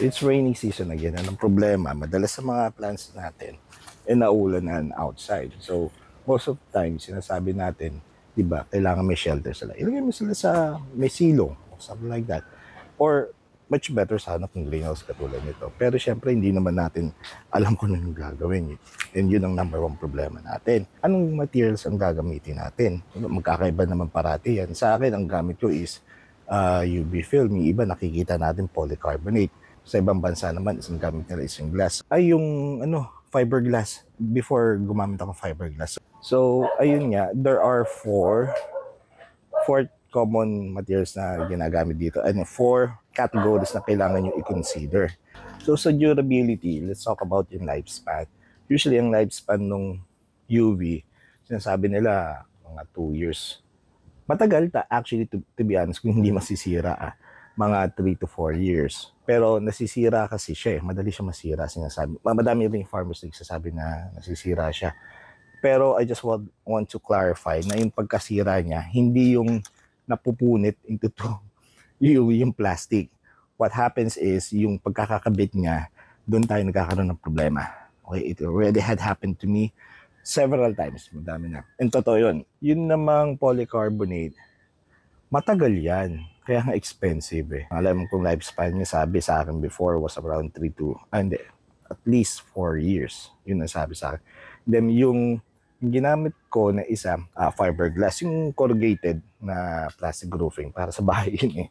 It's rainy season again. Anong problema? Madalas sa mga plants natin, naulanan outside. So, most of the time, sinasabi natin, di ba, kailangan may shelter sila. Ilagay mo sila sa may silong or something like that. Or, much better sana kung greenhouse katulad nito. Pero syempre, hindi naman natin alam kung ano yung gagawin. And yun ang number one problema natin. Anong materials ang gagamitin natin? Magkakaiba naman parati yan. Sa akin, ang gamit ko is UV film. Yung iba nakikita natin polycarbonate. Sa ibang bansa naman, isang gamit nila is yung glass. Ay, yung fiberglass. Before gumamit ako fiberglass. So, ayun nga, there are four common materials na ginagamit dito. And four categories na kailangan nyo i-consider. So, sa durability, let's talk about yung lifespan. Usually, ang lifespan ng UV, sinasabi nila mga 2 years. Matagal actually, to be honest, kung hindi masisira, mga 3 to 4 years. Pero nasisira kasi siya madali siya masira, sinasabi. Madami rin farmers nagsasabi na nasisira siya. Pero I just want to clarify na yung pagkasira niya, hindi yung napupunit into yung plastic. What happens is, yung pagkakakabit niya, doon tayo nagkakaroon ng problema. Okay, it already had happened to me several times. Madami na. And totoo yun. Yun namang polycarbonate, matagal yan. Kaya nga expensive Alam mo kung lifespan niya, sabi sa akin before was around 3 to, at least 4 years. Yun ang sabi sa akin. Then yung ginamit ko na isa, fiberglass, yung corrugated na plastic roofing para sa bahay yun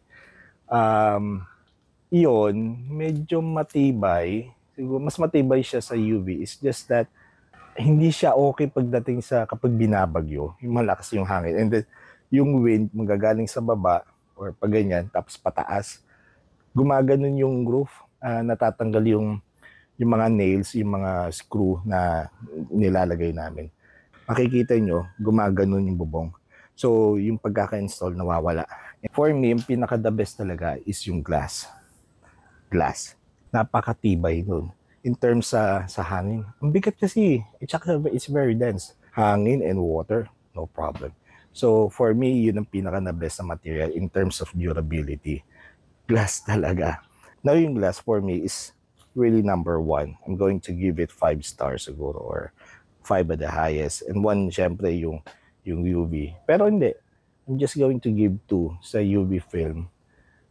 Yun, medyo matibay. Siguro mas matibay siya sa UV. It's just that hindi siya okay pagdating sa kapag binabagyo. Yung malakas yung hangin. And then, yung wind magagaling sa baba or pag ganyan, tapos pataas, gumaganon yung roof, natatanggal yung mga nails, yung mga screw na nilalagay namin. Makikita nyo, gumaganon yung bubong. So, yung pagkaka-install nawawala. For me, yung pinaka-the best talaga is yung glass. Glass. Napakatibay nun. In terms sa hangin, ang bigat kasi. It's very dense. Hangin and water, no problem. So, for me, yun ang pinaka-the best na material in terms of durability. Glass talaga. Now, yung glass for me is really number one. I'm going to give it 5 stars siguro or 5 at the highest. And 1, syempre, yung UV. Pero hindi. I'm just going to give 2 sa UV film,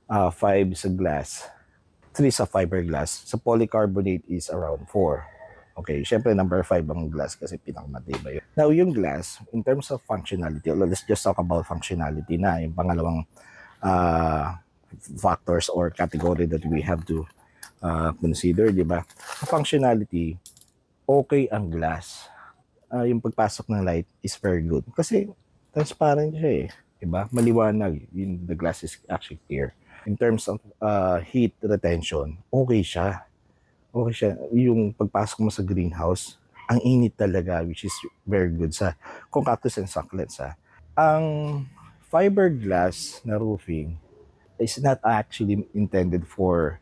5 sa glass, 3 sa fiberglass. Sa polycarbonate is around 4. Okay, syempre number 5 ang glass kasi pinakamatibay. Now, yung glass, in terms of functionality, let's just talk about functionality na, yung pangalawang factors or category that we have to consider, di ba? Functionality, okay ang glass. Yung pagpasok ng light is very good. Kasi transparent siya di ba? Maliwanag. The glass is actually clear. In terms of heat retention, okay siya. Okay siya. Yung pagpasok mo sa greenhouse, ang init talaga, which is very good kung cactus and succulents. Ang fiberglass na roofing is not actually intended for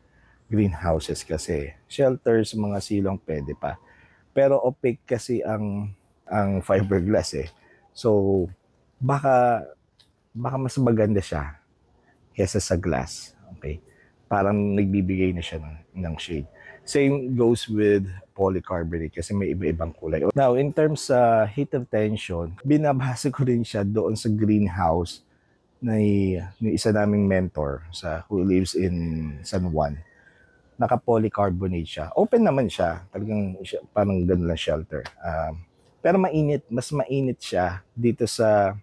greenhouses kasi shelters, mga silong pwede pa. Pero opaque kasi ang fiberglass So, baka mas maganda siya kesa sa glass. Okay? Parang nagbibigay na siya ng shade. Same goes with polycarbonate kasi may iba-ibang kulay. Now, in terms sa heat retention, binabase ko rin siya doon sa greenhouse na isa naming mentor who lives in San Juan. Naka-polycarbonate siya. Open naman siya. Talagang parang ganun lang shelter. Pero mas mainit siya dito sa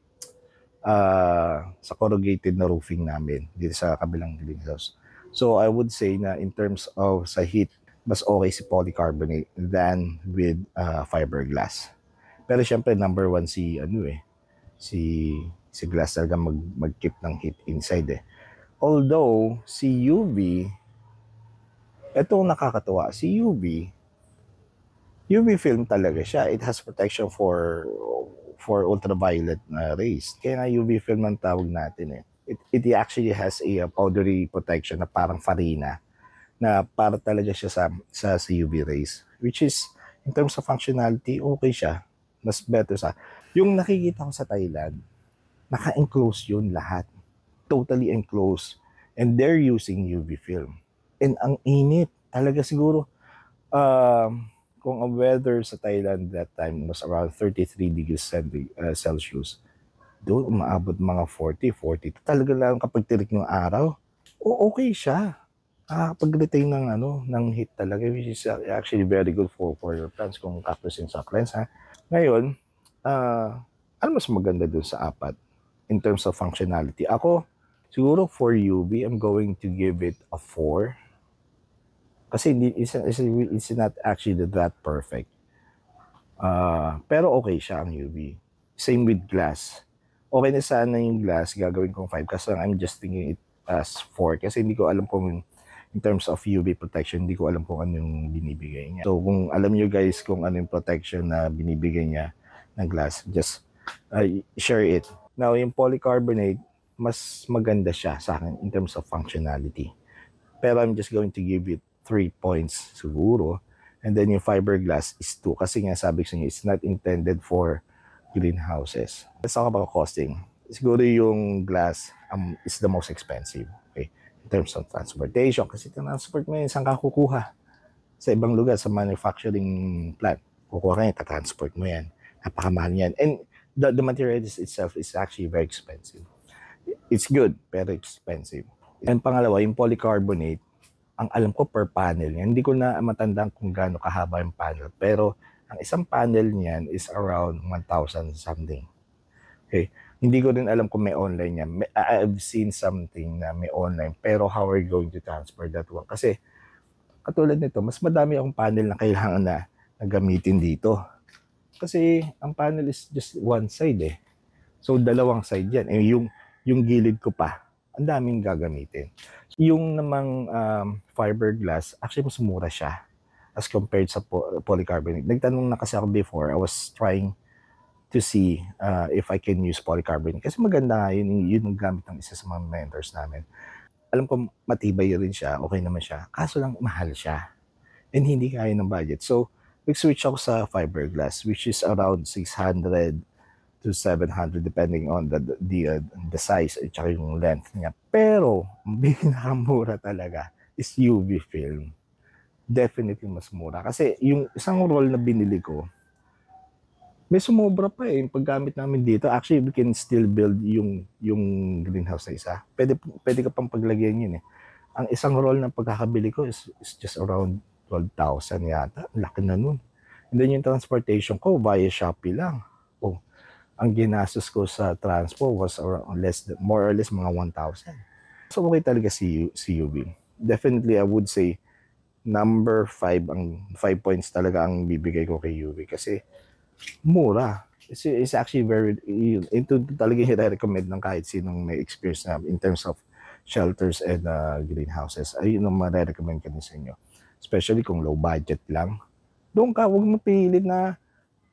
corrugated na roofing namin dito sa kabilang greenhouse. So I would say na in terms of sa heat, mas okay si polycarbonate than with fiberglass. Pero syempre number 1 si glass talaga mag-keep ng heat inside Although si UV, ito nakakatuwa, si UV film talaga siya. It has protection for ultraviolet rays. Kaya nga UV film ang tawag natin It actually has a powdery protection na parang farina na para talaga siya sa UV rays. Which is, in terms of functionality, okay siya. Mas better yung nakikita ko sa Thailand, naka-enclose yun lahat. Totally enclosed. And they're using UV film. And ang init. Talaga siguro, kung ang weather sa Thailand that time was around 33 degrees Celsius, doon umaabot mga 40, 42. Talaga lang kapag tirik ng araw, okay siya. Nakakapag-retain ng ng heat talaga, which is actually very good for your plants kung cactus and succulents, ha. Ngayon, ano mas maganda dun sa apat in terms of functionality? Ako, siguro for UV, I'm going to give it a 4. Kasi it's not actually that perfect. Pero okay siya ang UV. Same with glass. Okay na sana yung glass, gagawin kong 5 kasi I'm just thinking it as 4 kasi hindi ko alam kung in terms of UV protection, hindi ko alam kung ano yung binibigay niya. So kung alam nyo guys kung ano yung protection na binibigay niya ng glass, just share it. Now yung polycarbonate, mas maganda siya sa akin in terms of functionality. Pero I'm just going to give it 3 points siguro. And then yung fiberglass is 2 kasi nga sabi ko sa inyo, it's not intended for greenhouses. Let's talk about costing. Siguro yung glass is the most expensive. Okay? In terms of transportation. Kasi transport mo yun, saan ka kukuha? Sa ibang lugar, sa manufacturing plant. Kukuha ka yun, transport mo yan. Napakamahal yan. And the material itself is actually very expensive. It's good, pero expensive. And pangalawa, yung polycarbonate, ang alam ko per panel yan. Hindi ko na matandaan kung gaano kahaba yung panel. Pero ang isang panel niyan is around 1,000 something. Okay? Hindi ko rin alam kung may online yan. I've seen something na may online. Pero how are you going to transfer that one? Kasi katulad nito, mas madami akong panel na kailangan na gamitin dito. Kasi ang panel is just one side eh. So dalawang side yan. Eh, yung gilid ko pa, ang daming gagamitin. Yung namang fiberglass, actually mas mura siya as compared sa polycarbonate. Nagtanong na kasi ako before, I was trying to see if I can use polycarbonate. Kasi maganda nga, yun ang gamit ng isa sa mga mentors namin. Alam ko matibay rin siya, okay naman siya. Kaso lang mahal siya. And hindi kaya ng budget. So, nag-switch ako sa fiberglass, which is around 600 to 700 depending on the size at saka yung length niya. Pero, ang pinakamura talaga is UV film. Definitely mas mura. Kasi yung isang roll na binili ko, may sumobra pa eh. Yung paggamit namin dito, actually, we can still build yung greenhouse na isa. Pwede ka pang paglagyan yun eh. Ang isang roll na pagkakabili ko is just around 12,000 yata. Laki na nun. And then yung transportation ko, via Shopee lang. Oh, ang ginastos ko sa transpo was around more or less mga 1,000. So okay talaga si UV. Definitely I would say number 5 ang 5 points talaga ang bibigay ko kay UV kasi mura. It's actually very into talaga i-recommend ng kahit sinong may experience na in terms of shelters and greenhouses. Ayun ang ma-recommend ko din sa inyo. Especially kung low budget lang. Doon ka, huwag mo pilit na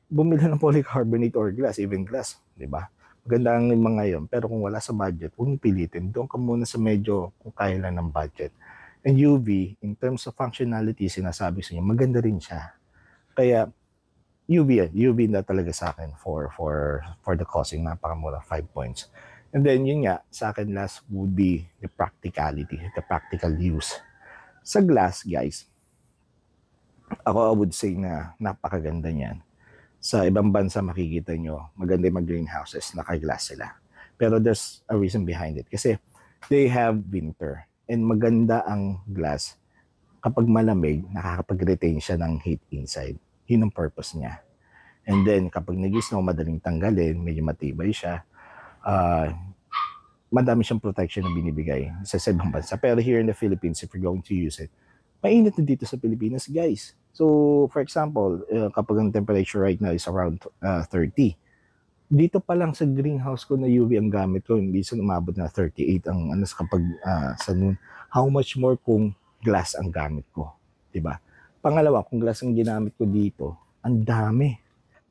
bumili ng polycarbonate or glass, even glass, di ba? Maganda ang mga yon. Pero kung wala sa budget, huwag mong pilitin. Doon ka muna sa medyo kung kaya lang ng budget. And UV, in terms of functionality, sinasabi sa inyo, maganda rin siya. Kaya, UV na talaga sa akin for the costing, napakamura, 5 points. And then, yun nga, sa akin last would be the practicality, the practical use. Sa glass, guys, ako I would say na napakaganda niyan. Sa ibang bansa makikita nyo, maganda yung greenhouses, naka-glass sila. Pero there's a reason behind it. Kasi they have winter. And maganda ang glass. Kapag malamig, nakakapag-retain siya ng heat inside. Yun ang purpose niya. And then, kapag nag-snow, madaling tanggalin, medyo matibay siya. Madami siyang protection na binibigay sa ibang bansa. Pero here in the Philippines, if you're going to use it, mainit na dito sa Pilipinas, guys. So, for example, kapag ang temperature right now is around 30, dito pa lang sa greenhouse ko na UV ang gamit ko, hindi sa umabot na 38 ang kapag sa noon. How much more kung glass ang gamit ko, 'di ba? Pangalawa, kung glass ang ginamit ko dito, ang dami.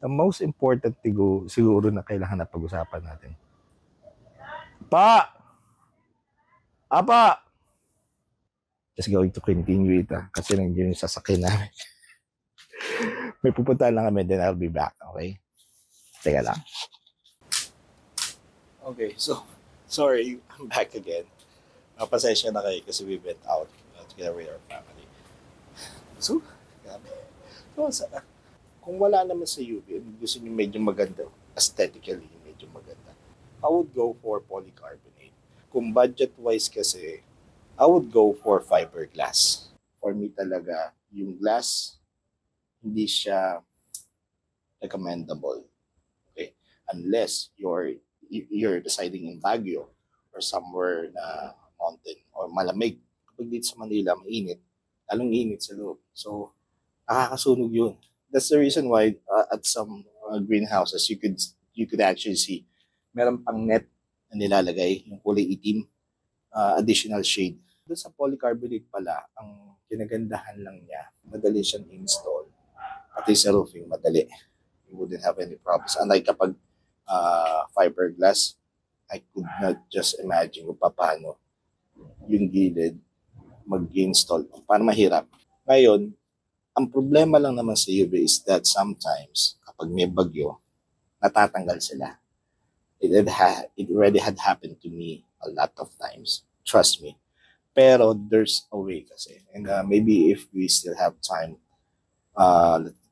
The most important siguro na kailangan na pag-usapan natin. Apa! Just going to continue it kasi nandiyan yung sasakyan namin. May pupuntahan lang kami, then I'll be back, okay? Teka lang. Okay, so, sorry, I'm back again. Pasensya na kayo kasi we went out together with our family. So, grabe. So, kung wala naman sa UV, gusto nyo medyo maganda, aesthetically, medyo maganda, I would go for polycarbonate. Kung budget-wise kasi, I would go for fiberglass. For me talaga, yung glass, hindi siya recommendable. Okay? Unless you're residing in Baguio or somewhere na mountain or malamig. Kapag dito sa Manila, mainit, lalong init sa loob. So, nakakasunog yun. That's the reason why at some greenhouses, you could actually see meron pang net na nilalagay, yung kulay itim, additional shade. Doon sa polycarbonate pala, ang kinagandahan lang niya, madali siyang install. Pati sa roofing, madali. You wouldn't have any problems. Unlike kapag fiberglass, I could not just imagine kung paano yung gilid mag-install. Paano mahirap. Ngayon, ang problema lang naman sa UV is that sometimes, kapag may bagyo, natatanggal sila. It already had happened to me a lot of times. Trust me. Pero there's a way kasi. And maybe if we still have time,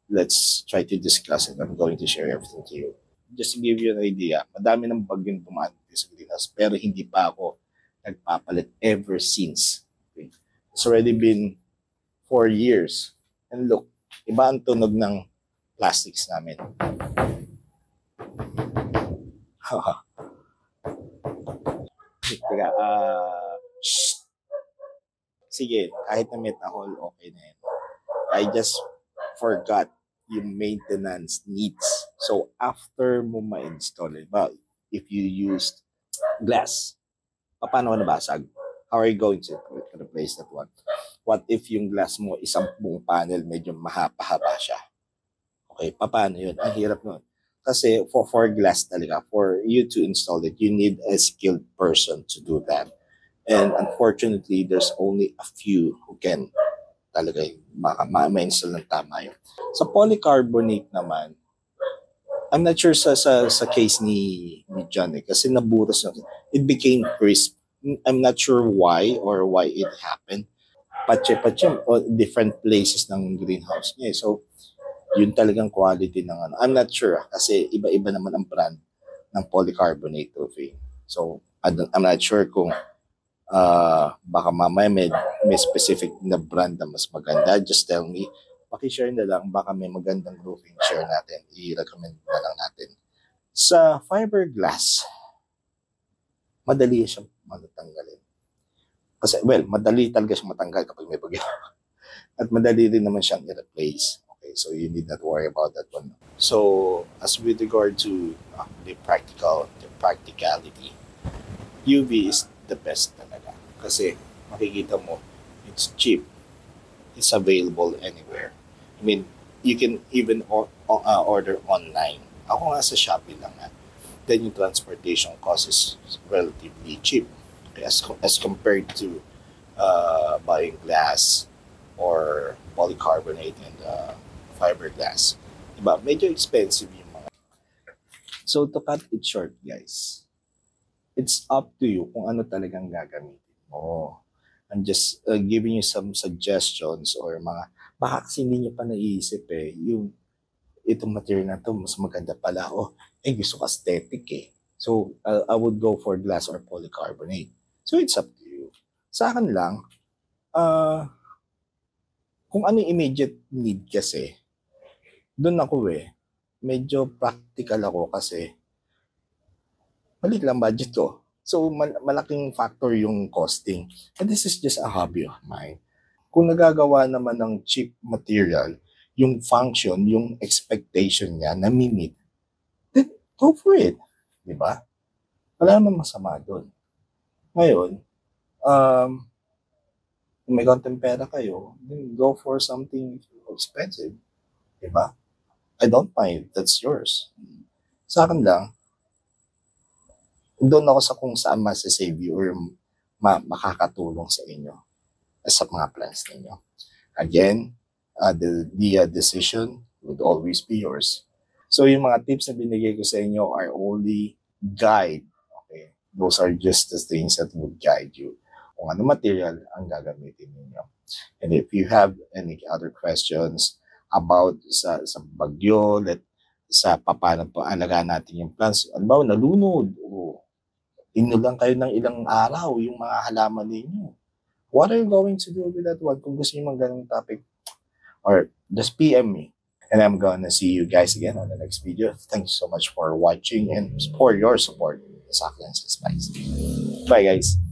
let's try to discuss it. I'm going to share everything to you. Just to give you an idea, madami ng bagyong dumaan sa greenhouse, pero hindi pa ako nagpapalit ever since. Okay? It's already been 4 years. And look, iba ang tunog ng plastics namin. Teka, sige, kahit na metahol, okay na yun. I just forgot yung maintenance needs. So, after mo ma-install it, but if you used glass, paano nabasag? How are you going to replace that one? What if yung glass mo, isang buong panel, medyo mahaba siya? Okay, paano yun? Ang hirap nun. Kasi for glass talaga, for you to install it, you need a skilled person to do that. And unfortunately, there's only a few who can talaga ma-install ng tama yun. Sa polycarbonate naman, I'm not sure sa case ni John kasi nabutas na. It became crisp. I'm not sure why or why it happened. Patse-patse different places ng greenhouse niya. So, yun talagang quality ng ano. I'm not sure kasi iba-iba naman ang brand ng polycarbonate roofing. So, I'm not sure kung baka mamaya may specific na brand na mas maganda. Just tell me. Paki-share na lang. Baka may magandang roofing share natin. I-recommend na lang natin. Sa fiberglass, madali siyang matanggalin. Kasi, well, madali talaga siyang matanggal kapag may bagyo. At madali rin naman siyang i-replace. Okay, so you need not worry about that one. So, as with regard to the practicality, UV is the best talaga. Kasi, makikita mo, it's cheap. It's available anywhere. I mean, you can even order online. Ako nga sa Shopee lang nga. Then yung transportation cost is relatively cheap. Okay, as compared to buying glass or polycarbonate and fiberglass. Diba? Medyo expensive yung mga. So to cut it short, guys, it's up to you kung ano talagang gagamitin mo. I'm just giving you some suggestions or mga, baka kasi hindi nyo pa naisip yung itong material na to mas maganda pala. Gusto ko aesthetic So, I would go for glass or polycarbonate. So, it's up to you. Sa akin lang, kung ano yung immediate need kasi, doon ako medyo practical ako kasi maliit lang budget ko. So, malaking factor yung costing. And this is just a hobby of mine. Kung nagagawa naman ng cheap material, yung function, yung expectation niya na meet, then go for it. Diba? Wala namang masama doon. Ngayon, kung may konting pera kayo, then go for something expensive. Diba? I don't mind. That's yours. Sa akin lang, doon ako sa kung saan masasave you or makakatulong sa inyo sa mga plans ninyo. Again, the decision would always be yours. So yung mga tips na binigay ko sa inyo are only guide. Okay? Those are just the things that would guide you. kung ano material ang gagamitin ninyo. And if you have any other questions about sa bagyo, sa paano po alagaan natin yung plants, ano ba, nalunod, o lang kayo ng ilang araw yung mga halaman ninyo. What are you going to do with that one? Kung gusto niyo mag ganung topic, or just PM me. And I'm gonna see you guys again on the next video. Thank you so much for watching and for your support sa Succulents and Spice. Bye guys!